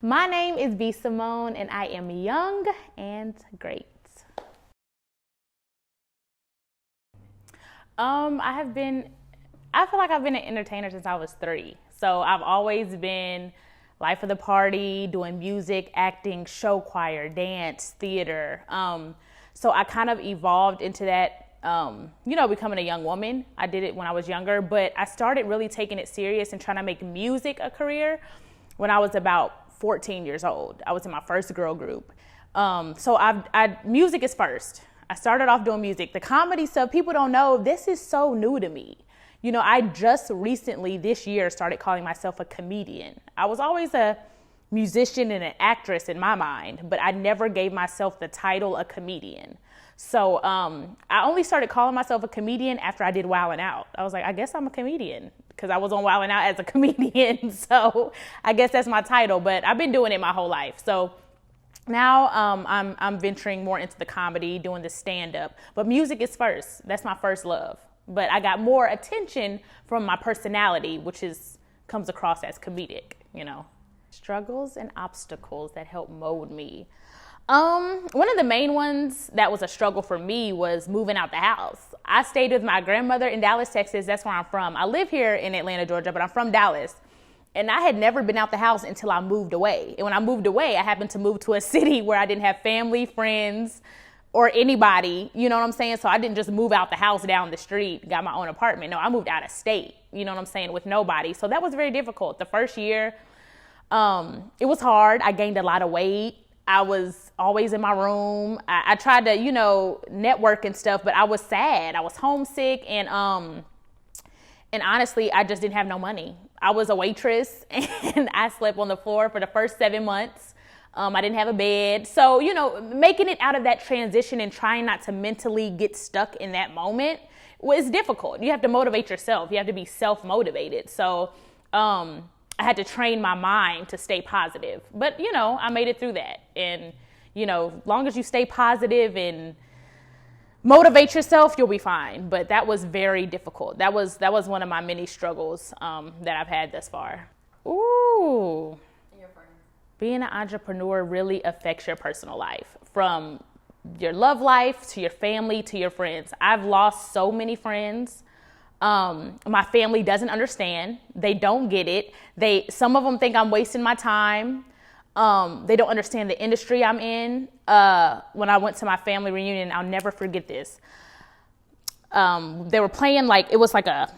My name is B. Simone, and I am young and great. I feel like I've been an entertainer since I was 3. So I've always been life of the party, doing music, acting, show choir, dance, theater. So I kind of evolved into that, becoming a young woman. I did it when I was younger, but I started really taking it serious and trying to make music a career when I was about 14 years old. I was in my first girl group. So music is first. I started off doing music. The comedy stuff, people don't know, this is so new to me. I just recently this year started calling myself a comedian. I was always a musician and an actress in my mind, but I never gave myself the title a comedian. So I only started calling myself a comedian after I did Wildin' Out. I was like, I guess I'm a comedian because I was on Wildin' Out as a comedian. So I guess that's my title, but I've been doing it my whole life. So now I'm venturing more into the comedy, doing the stand-up, but music is first. That's my first love. But I got more attention from my personality, which comes across as comedic, Struggles and obstacles that help mold me. One of the main ones that was a struggle for me was moving out the house. I stayed with my grandmother in Dallas, Texas. That's where I'm from. I live here in Atlanta, Georgia, but I'm from Dallas. And I had never been out the house until I moved away. And when I moved away, I happened to move to a city where I didn't have family, friends, or anybody, you know what I'm saying? So I didn't just move out the house down the street, got my own apartment. No, I moved out of state, you know what I'm saying, with nobody. So that was very difficult. The first year, it was hard. I gained a lot of weight. I was always in my room. I tried to, network and stuff, but I was sad. I was homesick, and honestly, I just didn't have no money. I was a waitress, and I slept on the floor for the first 7 months. I didn't have a bed. So, making it out of that transition and trying not to mentally get stuck in that moment was difficult. You have to motivate yourself. You have to be self-motivated. So I had to train my mind to stay positive. But, I made it through that. And, as long as you stay positive and motivate yourself, you'll be fine. But that was very difficult. That was one of my many struggles that I've had thus far. Ooh. Being an entrepreneur really affects your personal life, from your love life to your family to your friends. I've lost so many friends. My family doesn't understand. They don't get it. Some of them think I'm wasting my time. They don't understand the industry I'm in. When I went to my family reunion, I'll never forget this. They were playing it was like a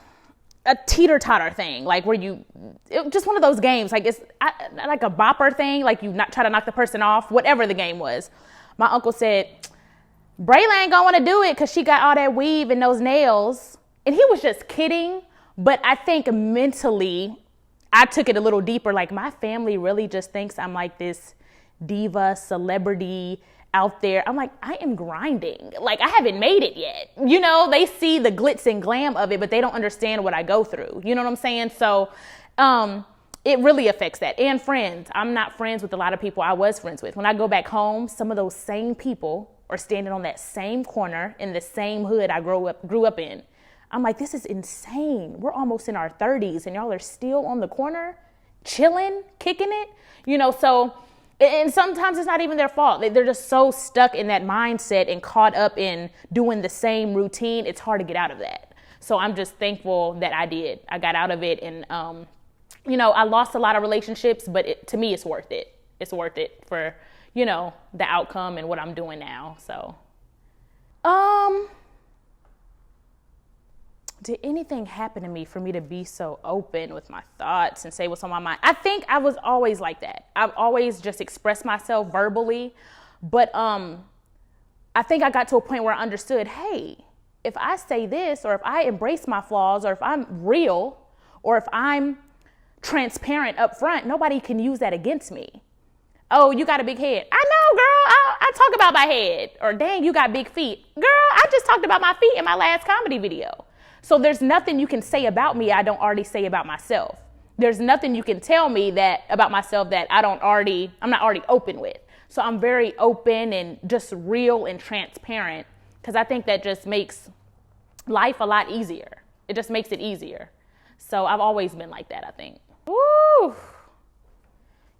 teeter-totter thing, just one of those games, it's like a bopper thing, try to knock the person off, whatever the game was. My uncle said, Braylon ain't gonna want to do it because she got all that weave and those nails. And he was just kidding, but I think mentally, I took it a little deeper. My family really just thinks I'm like this diva, celebrity out there. I'm like, I am grinding. I haven't made it yet. They see the glitz and glam of it, but they don't understand what I go through. You know what I'm saying? So it really affects that. And friends. I'm not friends with a lot of people I was friends with. When I go back home, some of those same people are standing on that same corner in the same hood I grew up in. I'm like, this is insane. We're almost in our 30s and y'all are still on the corner, chilling, kicking it. And sometimes it's not even their fault. They're just so stuck in that mindset and caught up in doing the same routine. It's hard to get out of that. So I'm just thankful that I did. I got out of it, and I lost a lot of relationships, but to me, it's worth it. It's worth it for the outcome and what I'm doing now. So, did anything happen to me for me to be so open with my thoughts and say what's on my mind? I think I was always like that. I've always just expressed myself verbally, but I think I got to a point where I understood, hey, if I say this, or if I embrace my flaws, or if I'm real, or if I'm transparent up front, nobody can use that against me. Oh, you got a big head. I know, girl. I talk about my head. Or dang, you got big feet. Girl, I just talked about my feet in my last comedy video. So there's nothing you can say about me I don't already say about myself. There's nothing you can tell me about myself that I'm not already open with. So I'm very open and just real and transparent, because I think that just makes life a lot easier. It just makes it easier. So I've always been like that, I think. Woo!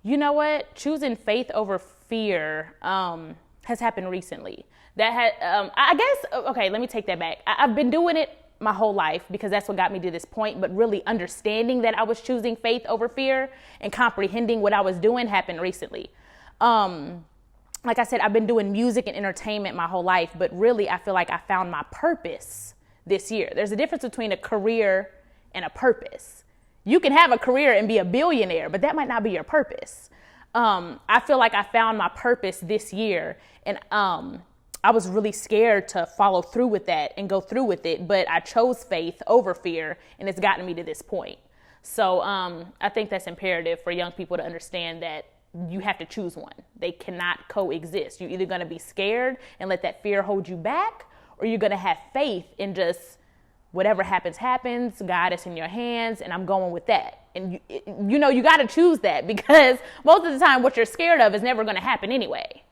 You know what? Choosing faith over fear has happened recently. That had, I guess, okay, let me take that back. I've been doing it my whole life because that's what got me to this point, but really understanding that I was choosing faith over fear and comprehending what I was doing happened recently. Like I said, I've been doing music and entertainment my whole life, but really I feel like I found my purpose this year. There's a difference between a career and a purpose. You can have a career and be a billionaire, but that might not be your purpose. I feel like I found my purpose this year, and I was really scared to follow through with that and go through with it, but I chose faith over fear, and it's gotten me to this point. So I think that's imperative for young people to understand that you have to choose one. They cannot coexist. You're either going to be scared and let that fear hold you back, or you're going to have faith in just whatever happens, happens. God is in your hands, and I'm going with that. And you got to choose that, because most of the time what you're scared of is never going to happen anyway.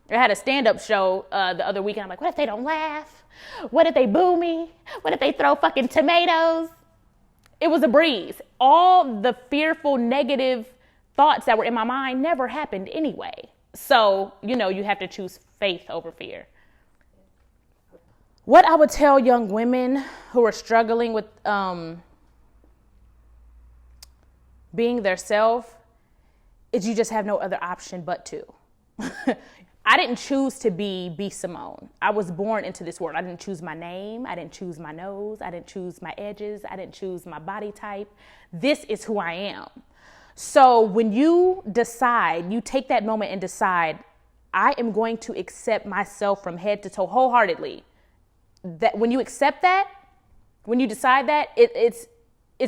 I had a stand-up show the other weekend. I'm like, what if they don't laugh? What if they boo me? What if they throw fucking tomatoes? It was a breeze. All the fearful, negative thoughts that were in my mind never happened anyway. So, you have to choose faith over fear. What I would tell young women who are struggling with being their self is you just have no other option but to. I didn't choose to be Simone. I was born into this world. I didn't choose my name. I didn't choose my nose. I didn't choose my edges. I didn't choose my body type. This is who I am. So when you decide, you take that moment and decide, I am going to accept myself from head to toe wholeheartedly. That when you accept that, when you decide that, it's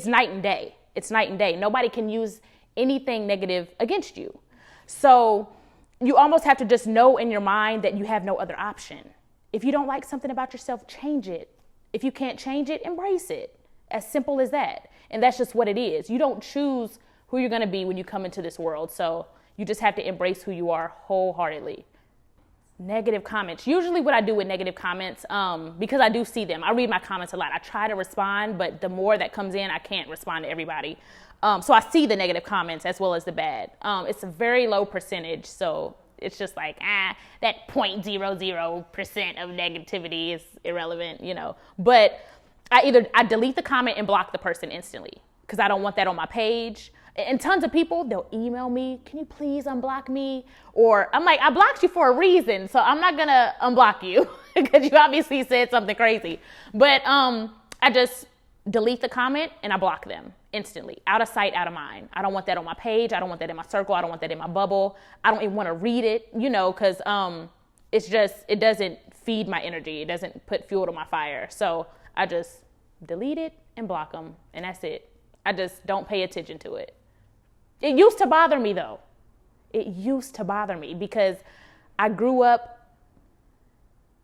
night and day. It's night and day. Nobody can use anything negative against you. So you almost have to just know in your mind that you have no other option. If you don't like something about yourself, change it. If you can't change it, embrace it. As simple as that. And that's just what it is. You don't choose who you're going to be when you come into this world. So you just have to embrace who you are wholeheartedly. Negative comments. Usually what I do with negative comments, because I do see them. I read my comments a lot. I try to respond, but the more that comes in, I can't respond to everybody. So I see the negative comments as well as the bad. It's a very low percentage, so it's just like, that 0.00% of negativity is irrelevant, But I delete the comment and block the person instantly because I don't want that on my page. And tons of people, they'll email me, can you please unblock me? Or I'm like, I blocked you for a reason, so I'm not gonna unblock you because you obviously said something crazy. But I just delete the comment and I block them instantly. Out of sight, out of mind. I don't want that on my page. I don't want that in my circle. I don't want that in my bubble. I don't even want to read it, because it doesn't feed my energy. It doesn't put fuel to my fire. So I just delete it and block them, and that's it. I just don't pay attention to it. It used to bother me, though. It used to bother me because I grew up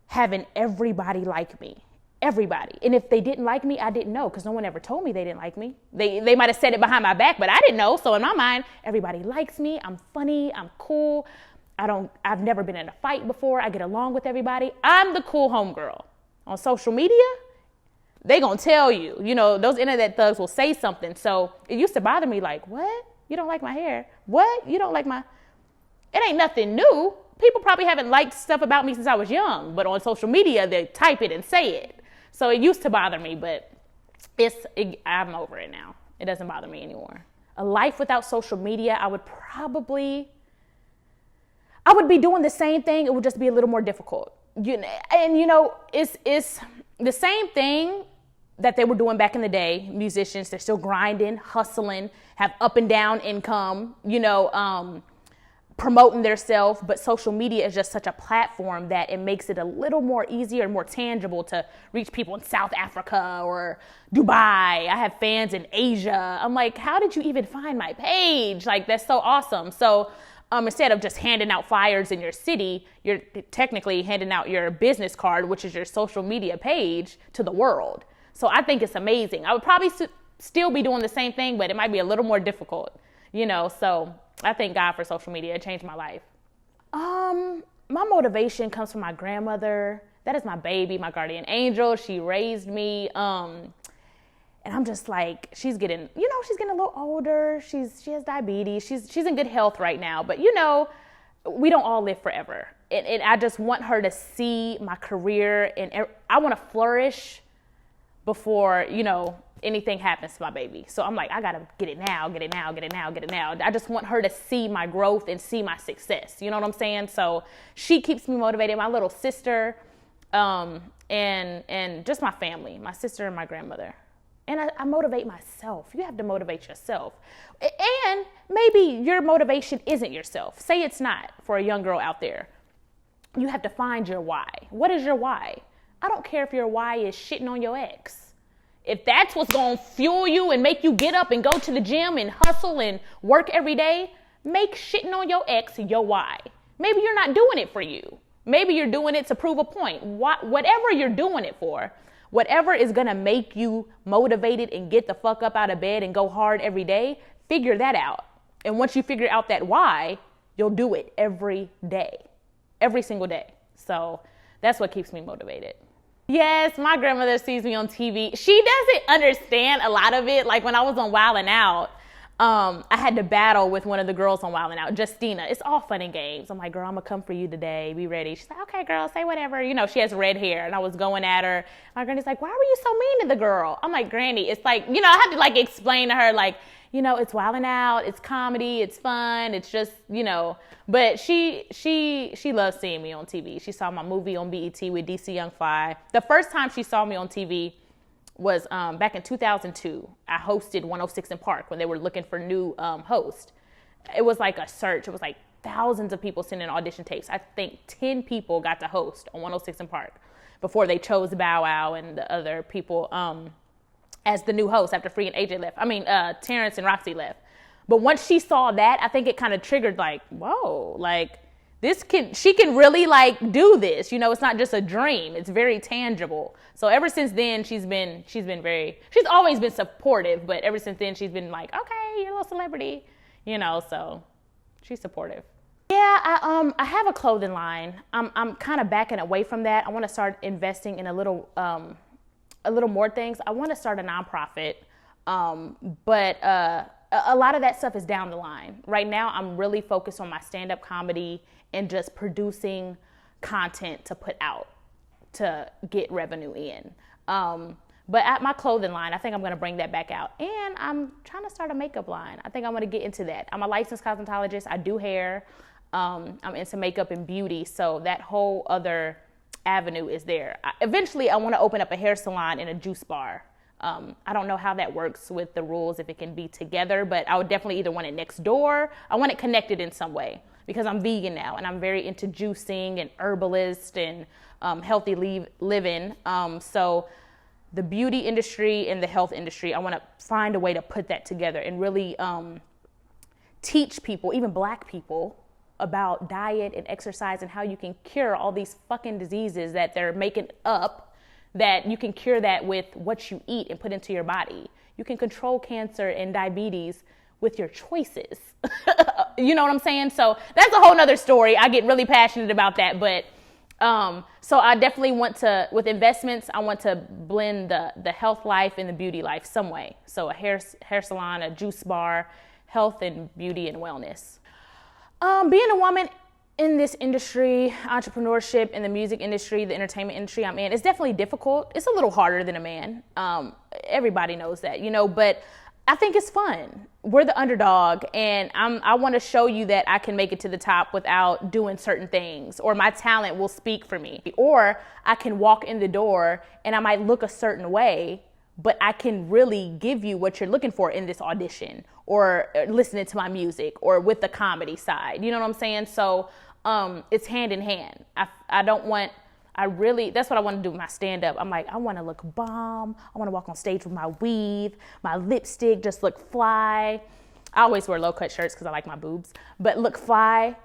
having everybody like me. Everybody. And if they didn't like me, I didn't know because no one ever told me they didn't like me. They might have said it behind my back, but I didn't know. So in my mind, everybody likes me. I'm funny. I'm cool. I've never been in a fight before. I get along with everybody. I'm the cool homegirl. On social media, they gonna tell you, those internet thugs will say something. So it used to bother me like, what? You don't like my hair? What? You don't like It ain't nothing new. People probably haven't liked stuff about me since I was young, but on social media, they type it and say it. So it used to bother me, but I'm over it now. It doesn't bother me anymore. A life without social media, I would be doing the same thing. It would just be a little more difficult. It's the same thing that they were doing back in the day. Musicians, they're still grinding, hustling, have up and down income, promoting themselves. But social media is just such a platform that it makes it a little more easier and more tangible to reach people in South Africa or Dubai. I have fans in Asia. I'm like, how did you even find my page? Like, that's so awesome. So instead of just handing out flyers in your city, you're technically handing out your business card, which is your social media page, to the world. So I think it's amazing. I would probably still be doing the same thing, but it might be a little more difficult, So I thank God for social media. It changed my life. My motivation comes from my grandmother. That is my baby, my guardian angel. She raised me. And I'm just like, she's getting a little older. She has diabetes. She's in good health right now. But, we don't all live forever. And I just want her to see my career, and I want to flourish before, anything happens to my baby. So I'm like, I got to get it now. I just want her to see my growth and see my success. You know what I'm saying? So she keeps me motivated. My little sister, and just my family, my sister and my grandmother. And I motivate myself. You have to motivate yourself. And maybe your motivation isn't yourself. Say it's not, for a young girl out there. You have to find your why. What is your why? I don't care if your why is shitting on your ex. If that's what's going to fuel you and make you get up and go to the gym and hustle and work every day, make shitting on your ex your why. Maybe you're not doing it for you. Maybe you're doing it to prove a point. Whatever you're doing it for, whatever is going to make you motivated and get the fuck up out of bed and go hard every day, figure that out. And once you figure out that why, you'll do it every day, every single day. So that's what keeps me motivated. Yes, my grandmother sees me on TV. She doesn't understand a lot of it. Like when I was on Wild 'N Out, I had to battle with one of the girls on Wild 'N Out, Justina. It's all fun and games. I'm like, girl, I'm gonna come for you today. Be ready. She's like, okay, girl, say whatever. She has red hair, and I was going at her. My granny's like, why were you so mean to the girl? I'm like, Granny, it's like, I have to like explain to her, like, it's Wild 'N Out, it's comedy, it's fun, it's just, But she loves seeing me on TV. She saw my movie on BET with DC Young Fly. The first time she saw me on TV was back in 2002. I hosted 106 in Park when they were looking for new host. It was like a search. It was like thousands of people sending audition tapes. I think 10 people got to host on 106 in Park before they chose Bow Wow and the other people as the new host after Free and AJ left. Terrence and Roxy left. But once she saw that, I think it kind of triggered like, whoa, like she can really like do this. It's not just a dream. It's very tangible. So ever since then, she's always been supportive, but ever since then she's been like, okay, you're a little celebrity, so she's supportive. Yeah, I have a clothing line. I'm kind of backing away from that. I want to start investing in a little more things. I want to start a nonprofit, but a lot of that stuff is down the line. Right now, I'm really focused on my stand-up comedy and just producing content to put out to get revenue in. But at my clothing line, I think I'm going to bring that back out. And I'm trying to start a makeup line. I think I'm going to get into that. I'm a licensed cosmetologist. I do hair. I'm into makeup and beauty. So that whole other avenue is there. Eventually, I want to open up a hair salon and a juice bar. I don't know how that works with the rules, if it can be together, but I would definitely either want it next door. I want it connected in some way because I'm vegan now and I'm very into juicing and herbalist and healthy living. So the beauty industry and the health industry, I want to find a way to put that together and really teach people, even Black people, about diet and exercise and how you can cure all these fucking diseases that they're making up, that you can cure that with what you eat and put into your body. You can control cancer and diabetes with your choices. You know what I'm saying? So that's a whole nother story. I get really passionate about that, but so I definitely want to, with investments, I want to blend the health life and the beauty life some way. So a hair salon, a juice bar, health and beauty and wellness. Being a woman in this industry, entrepreneurship, in the music industry, the entertainment industry I'm in, it's definitely difficult. It's a little harder than a man. Everybody knows that, but I think it's fun. We're the underdog, and I want to show you that I can make it to the top without doing certain things, or my talent will speak for me. Or I can walk in the door and I might look a certain way, but I can really give you what you're looking for in this audition, or listening to my music, or with the comedy side. You know what I'm saying? So it's hand in hand. That's what I want to do with my stand-up. I'm like, I want to look bomb. I want to walk on stage with my weave, my lipstick, just look fly. I always wear low-cut shirts because I like my boobs, but look fly.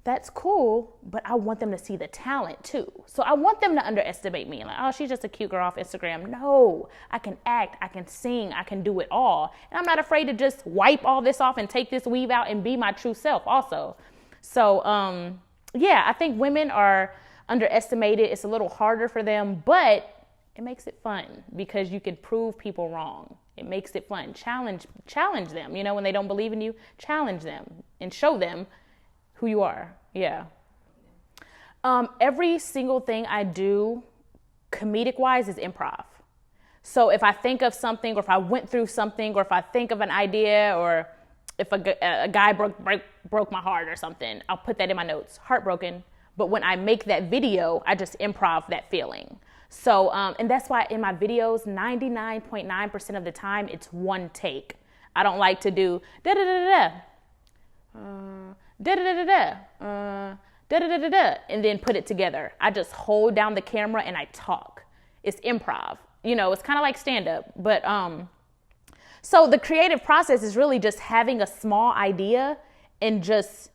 That's cool, but I want them to see the talent too. So I want them to underestimate me. Like, oh, she's just a cute girl off Instagram. No, I can act, I can sing, I can do it all. And I'm not afraid to just wipe all this off and take this weave out and be my true self also. So, I think women are underestimated. It's a little harder for them, but It makes it fun because you can prove people wrong. It makes it fun. Challenge them. You know, when they don't believe in you, challenge them and show them who you are. Yeah. Every single thing I do, comedic wise, is improv. So if I think of something, or if I went through something, or if I think of an idea, or if a guy broke my heart or something, I'll put that in my notes. Heartbroken. But when I make that video, I just improv that feeling. So, and that's why in my videos, 99.9% of the time, it's one take. I don't like to do da-da-da-da-da, da-da-da-da-da, da-da-da-da-da, and then put it together. I just hold down the camera and I talk. It's improv. You know, it's kind of like stand-up. But, so the creative process is really just having a small idea and just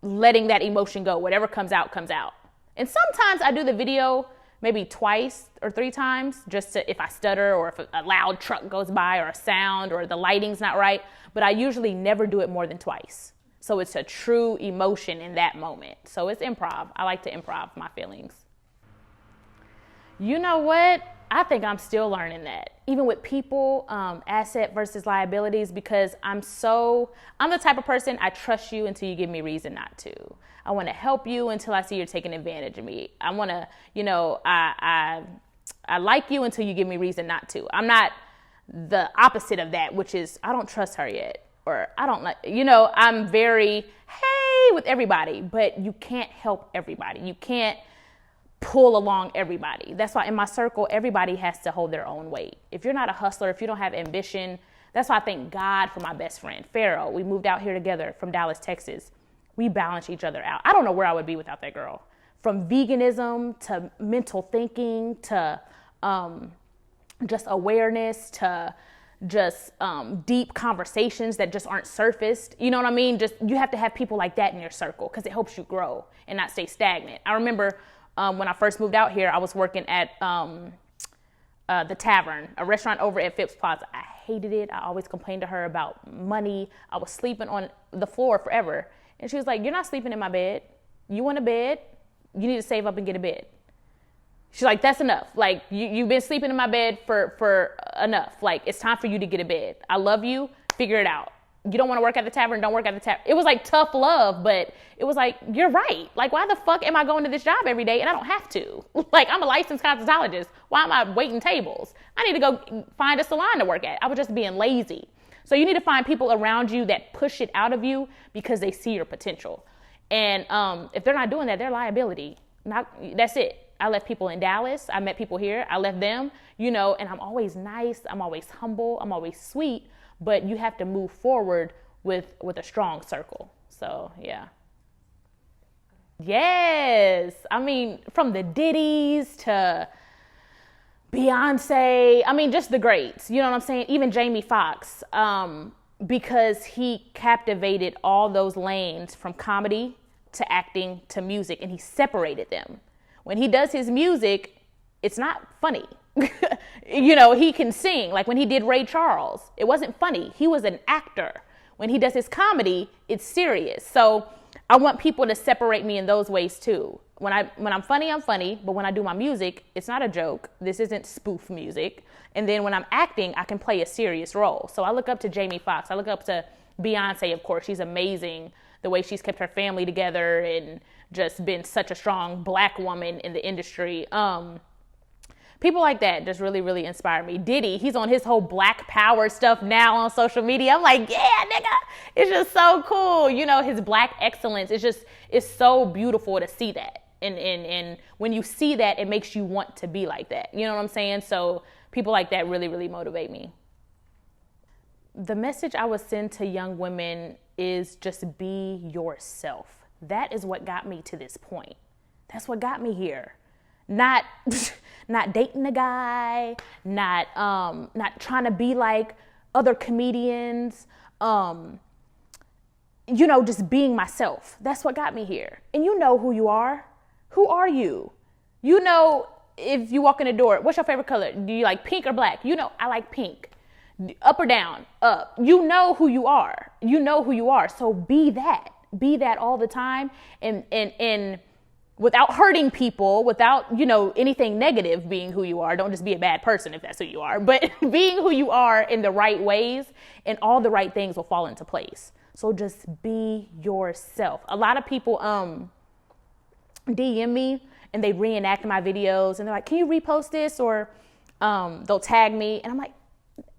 letting that emotion go. Whatever comes out, comes out. And sometimes I do the video maybe twice or 3 times, just to, if I stutter or if a loud truck goes by or a sound or the lighting's not right. But I usually never do it more than twice. So it's a true emotion in that moment. So it's improv. I like to improv my feelings. You know what? I think I'm still learning that. Even with people, asset versus liabilities, because I'm the type of person, I trust you until you give me reason not to. I want to help you until I see you're taking advantage of me. I want to, you know, I like you until you give me reason not to. I'm not the opposite of that, which is I don't trust her yet. Or I don't like, you know, I'm very, hey, with everybody, but you can't help everybody. You can't pull along everybody. That's why in my circle, everybody has to hold their own weight. If you're not a hustler, if you don't have ambition, that's why I thank God for my best friend, Pharaoh. We moved out here together from Dallas, Texas. We balance each other out. I don't know where I would be without that girl. From veganism to mental thinking to just awareness to just deep conversations that just aren't surfaced. You know what I mean? Just you have to have people like that in your circle because it helps you grow and not stay stagnant. I remember when I first moved out here, I was working at the Tavern, a restaurant over at Phipps Plaza. I hated it. I always complained to her about money. I was sleeping on the floor forever. And she was like, "You're not sleeping in my bed. You want a bed? You need to save up and get a bed." She's like, "That's enough. Like, you've been sleeping in my bed for enough. Like, it's time for you to get a bed. I love you. Figure it out. You don't want to work at the tavern, don't work at the tavern." It was like tough love, but it was like, you're right. Like, why the fuck am I going to this job every day and I don't have to? Like, I'm a licensed cosmetologist. Why am I waiting tables? I need to go find a salon to work at. I was just being lazy. So you need to find people around you that push it out of you because they see your potential. And if they're not doing that, they're liability. That's it. I left people in Dallas. I met people here. I left them, you know, and I'm always nice. I'm always humble. I'm always sweet. But you have to move forward with a strong circle. So, yeah. Yes. I mean, from the Diddy's to Beyonce. I mean, just the greats. You know what I'm saying? Even Jamie Foxx. Because he captivated all those lanes from comedy to acting to music. And he separated them. When he does his music, it's not funny. You know, he can sing. Like when he did Ray Charles, it wasn't funny. He was an actor. When he does his comedy, it's serious. So I want people to separate me in those ways too. When I'm funny, I'm funny. But when I do my music, it's not a joke. This isn't spoof music. And then when I'm acting, I can play a serious role. So I look up to Jamie Foxx. I look up to Beyonce, of course. She's amazing. The way she's kept her family together and just been such a strong Black woman in the industry. People like that just really, really inspire me. Diddy, he's on his whole Black Power stuff now on social media. I'm like, yeah, nigga, it's just so cool. You know, his Black excellence it's so beautiful to see that. And when you see that, it makes you want to be like that. You know what I'm saying? So people like that really, really motivate me. The message I would send to young women is just be yourself. That is what got me to this point. That's what got me here. Not dating a guy, not trying to be like other comedians, you know, just being myself. That's what got me here. And you know who you are. Who are you? You know, if you walk in the door, what's your favorite color? Do you like pink or black? You know, I like pink. Up or down? Up. You know who you are. You know who you are. So be that. Be that all the time. And without hurting people, without, anything negative being who you are. Don't just be a bad person if that's who you are, but being who you are in the right ways, and all the right things will fall into place. So just be yourself. A lot of people DM me and they reenact my videos and they're like, can you repost this? Or they'll tag me, and I'm like,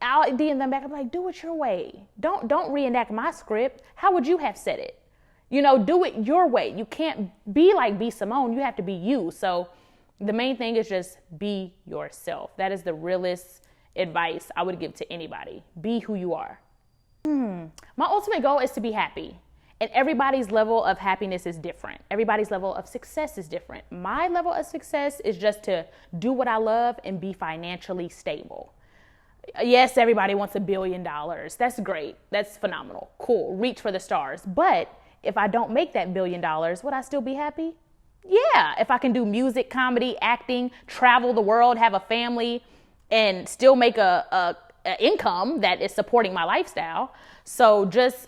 I'll DM them back. I'm like, do it your way. Don't reenact my script. How would you have said it? Do it your way. You can't be like B. Simone. You have to be you. So the main thing is just be yourself. That is the realest advice I would give to anybody. Be who you are. My ultimate goal is to be happy. And everybody's level of happiness is different. Everybody's level of success is different. My level of success is just to do what I love and be financially stable. Yes, everybody wants $1 billion. That's great. That's phenomenal. Cool. Reach for the stars. But if I don't make that $1 billion, would I still be happy? Yeah. If I can do music, comedy, acting, travel the world, have a family, and still make a income that is supporting my lifestyle. So just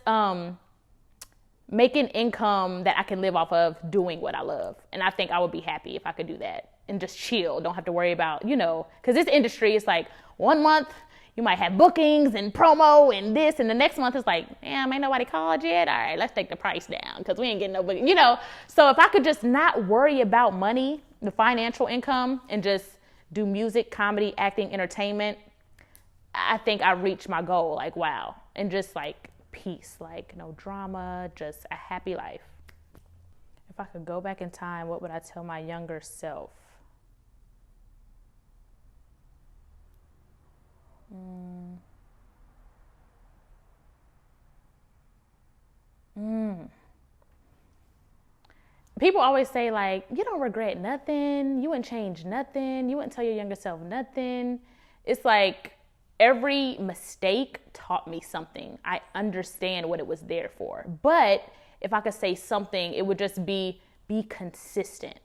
make an income that I can live off of doing what I love. And I think I would be happy if I could do that and just chill. Don't have to worry about, because this industry is like 1 month, you might have bookings and promo and this, and the next month it's like, damn, ain't nobody called yet. All right, let's take the price down because we ain't getting no booking, So if I could just not worry about money, the financial income, and just do music, comedy, acting, entertainment, I think I reached my goal. Like, wow. And just like peace, like no drama, just a happy life. If I could go back in time, what would I tell my younger self? People always say, like, you don't regret nothing, you wouldn't change nothing, you wouldn't tell your younger self nothing. It's like every mistake taught me something. I understand what it was there for. But if I could say something, it would just be consistent.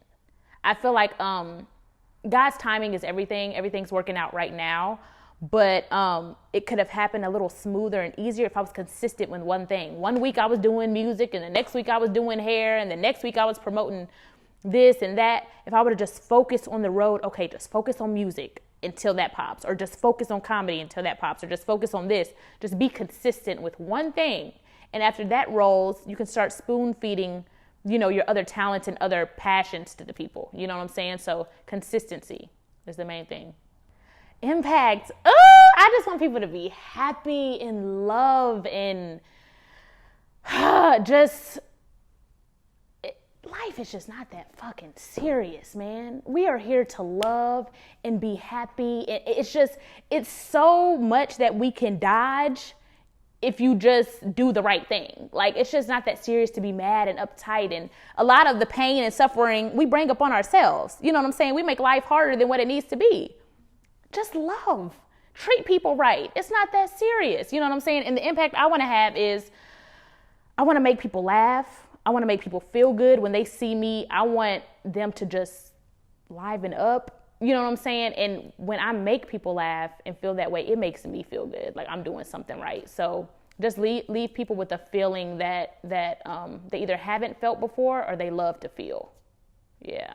I feel like God's timing is everything. Everything's working out right now. But it could have happened a little smoother and easier if I was consistent with one thing. 1 week I was doing music, and the next week I was doing hair, and the next week I was promoting this and that. If I would have just focused on the road, okay, just focus on music until that pops, or just focus on comedy until that pops, or just focus on this. Just be consistent with one thing. And after that rolls, you can start spoon feeding, your other talents and other passions to the people. You know what I'm saying? So consistency is the main thing. Impact. I just want people to be happy, in love, and life is just not that fucking serious, man. We are here to love and be happy. It's so much that we can dodge if you just do the right thing. Like, it's just not that serious to be mad and uptight, and a lot of the pain and suffering we bring upon ourselves. You know what I'm saying? We make life harder than what it needs to be. Just love. Treat people right. It's not that serious. You know what I'm saying? And the impact I want to have is I want to make people laugh. I want to make people feel good when they see me. I want them to just liven up. You know what I'm saying? And when I make people laugh and feel that way, it makes me feel good. Like I'm doing something right. So just leave people with a feeling that they either haven't felt before or they love to feel. Yeah.